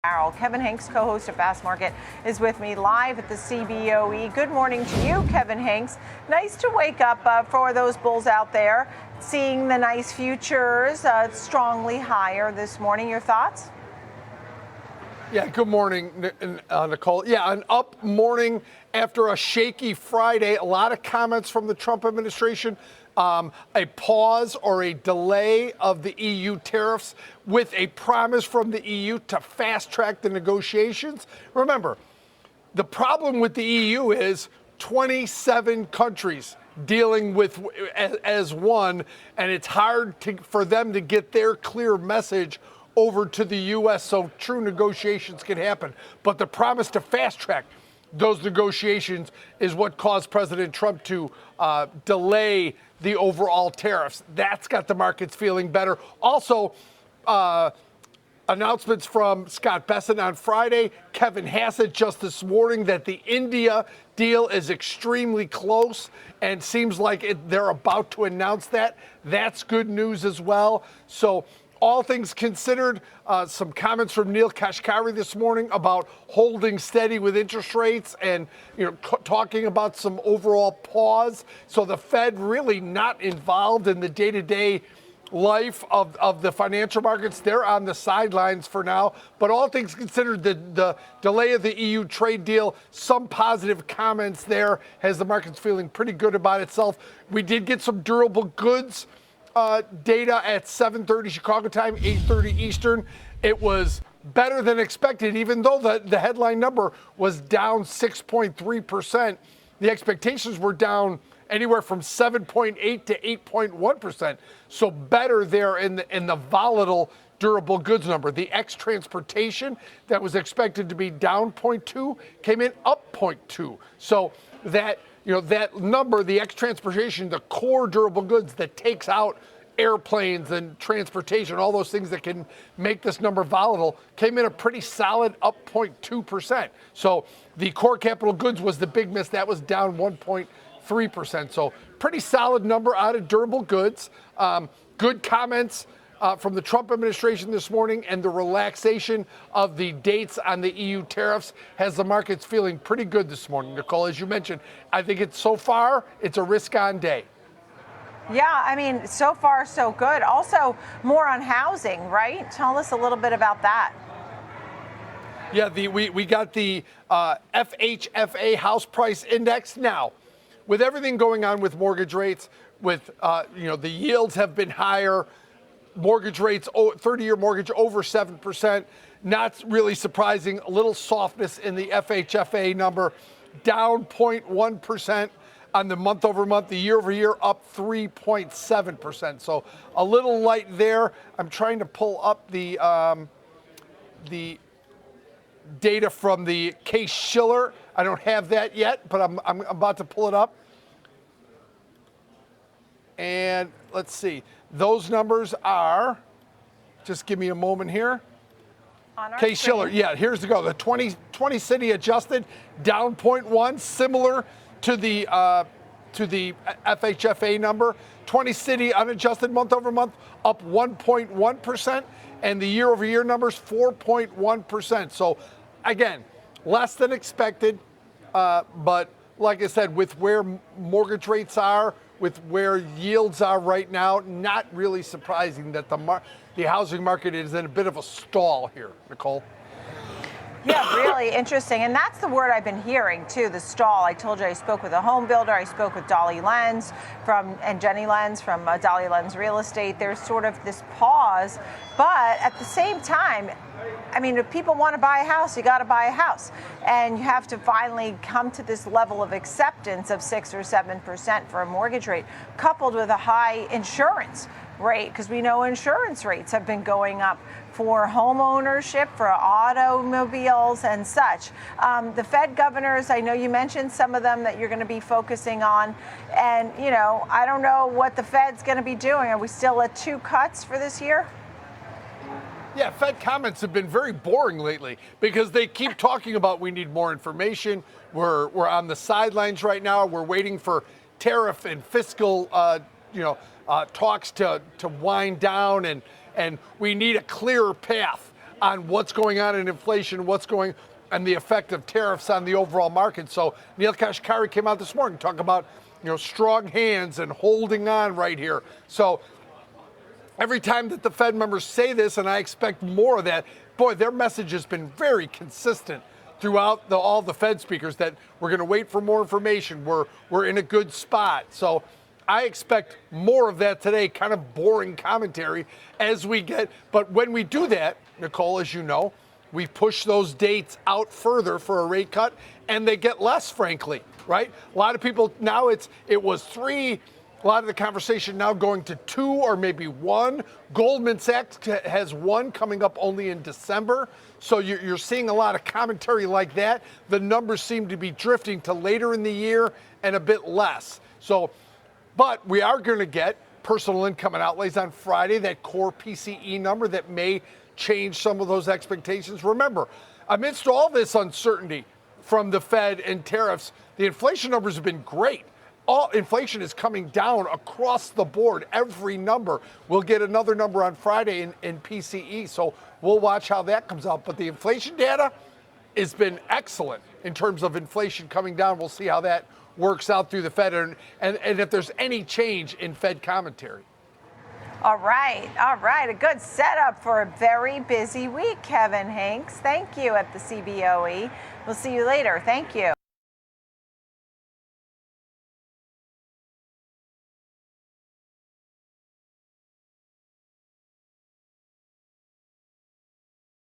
Kevin Hincks, co-host of Fast Market, is with me live at the CBOE. Good morning to you, Kevin Hincks. Nice to wake up for those bulls out there, seeing the nice futures strongly higher this morning. Your thoughts? Yeah, good morning, Nicole. Yeah, an up morning after a shaky Friday. A lot of comments from the Trump administration. A pause or a delay of the EU tariffs with a promise from the EU to fast track the negotiations. Remember, the problem with the EU is 27 countries dealing with as one, and it's hard for them to get their clear message over to the U.S. so true negotiations can happen. But the promise to fast track those negotiations is what caused President Trump to delay the overall tariffs. That's got the markets feeling better. Also, announcements from Scott Bessent on Friday, Kevin Hassett just this morning that the India deal is extremely close and seems like they're about to announce that. That's good news as well. So all things considered, some comments from Neil Kashkari this morning about holding steady with interest rates and talking about some overall pause. So the Fed really not involved in the day-to-day life of the financial markets. They're on the sidelines for now. But all things considered, the delay of the EU trade deal, some positive comments there, has the markets feeling pretty good about itself. We did get some durable goods data at 7:30 Chicago time, 8:30 Eastern. It was better than expected, even though the headline number was down 6.3%. The expectations were down anywhere from 7.8 to 8.1%. So better there in the volatile durable goods number. The ex-transportation that was expected to be down 0.2 came in up 0.2. So that number, the ex-transportation, the core durable goods that takes out airplanes and transportation, all those things that can make this number volatile, came in a pretty solid up 0.2%. So the core capital goods was the big miss. That was down 1.3%. So pretty solid number out of durable goods. Good comments from the Trump administration this morning, and the relaxation of the dates on the EU tariffs has the markets feeling pretty good this morning. Nicole, as you mentioned, I think it's a risk-on day. Yeah, I mean, so far so good. Also, more on housing, right? Tell us a little bit about that. Yeah, we got the FHFA House Price Index. Now, with everything going on with mortgage rates, with the yields have been higher. Mortgage rates, 30-year mortgage over 7%. Not really surprising. A little softness in the FHFA number, down 0.1% on the month over month. The year over year up 3.7%. So a little light there. I'm trying to pull up the data from the Case-Shiller. I don't have that yet, but I'm about to pull it up. And let's see. Those numbers are, just give me a moment here. Case-Shiller, yeah, here's the go. The 20 city adjusted down 0.1, similar to the FHFA number. 20 city unadjusted month over month up 1.1%, and the year over year numbers 4.1%. So again, less than expected, but like I said, with where mortgage rates are, with where yields are right now, not really surprising that the housing market is in a bit of a stall here, Nicole. Yeah, really interesting. And that's the word I've been hearing, too, the stall. I told you I spoke with a home builder. I spoke with Dolly Lenz and Jenny Lenz from Dolly Lenz Real Estate. There's sort of this pause. But at the same time, I mean, if people want to buy a house, you got to buy a house. And you have to finally come to this level of acceptance of 6 or 7% for a mortgage rate, coupled with a high insurance rate, because we know insurance rates have been going up for home ownership, for automobiles and such. The Fed governors, I know you mentioned some of them that you're going to be focusing on. And, I don't know what the Fed's going to be doing. Are we still at 2 cuts for this year? Yeah, Fed comments have been very boring lately because they keep talking about we need more information. We're on the sidelines right now. We're waiting for tariff and fiscal talks to wind down, and we need a clearer path on what's going on in inflation, and the effect of tariffs on the overall market. So Neil Kashkari came out this morning talking about, strong hands and holding on right here. So every time that the Fed members say this, and I expect more of that, boy, their message has been very consistent throughout all the Fed speakers that we're going to wait for more information. We're in a good spot. So I expect more of that today, kind of boring commentary as we get. But when we do that, Nicole, as you know, we push those dates out further for a rate cut, and they get less, frankly, right? A lot of people now it was 3. A lot of the conversation now going to 2 or maybe 1. Goldman Sachs has 1 coming up only in December. So you're seeing a lot of commentary like that. The numbers seem to be drifting to later in the year and a bit less. So, but we are going to get personal income and outlays on Friday, that core PCE number that may change some of those expectations. Remember, amidst all this uncertainty from the Fed and tariffs, the inflation numbers have been great. All inflation is coming down across the board. Every number. We'll get another number on Friday in PCE, so we'll watch how that comes out. But the inflation data has been excellent in terms of inflation coming down. We'll see how that works out through the Fed and if there's any change in Fed commentary. All right. A good setup for a very busy week, Kevin Hincks. Thank you at the CBOE. We'll see you later. Thank you.